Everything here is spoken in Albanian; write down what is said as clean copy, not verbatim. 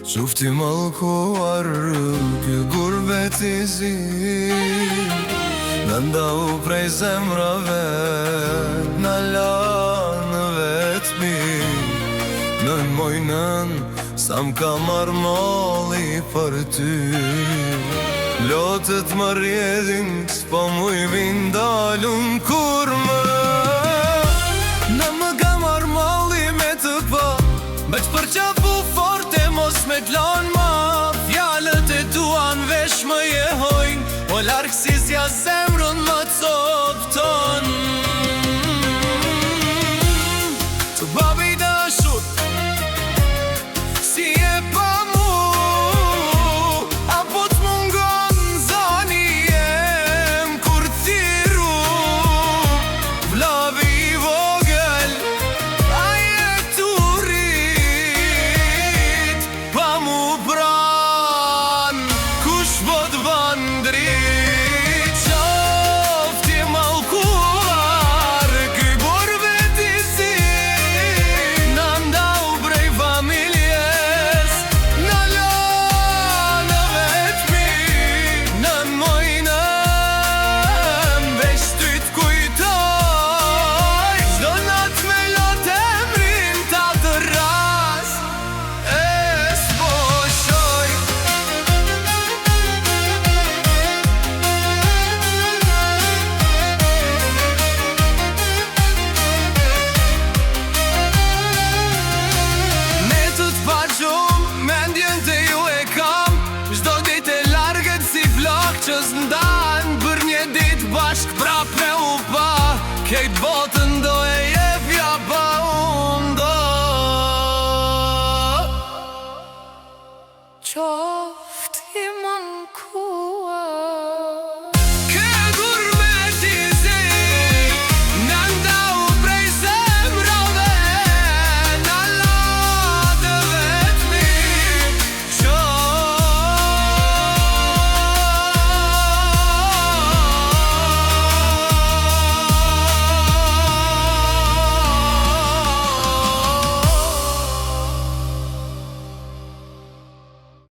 Qufti malkuar ky gurbet I zi Në ndau prej zemrave Në lanë vetëmi Nën mojnën sa m'ka marrë mali për ty Lotët më rjedhin s'po muj vindalun kur më Në më ka marrë mali me të pa Veç për qaf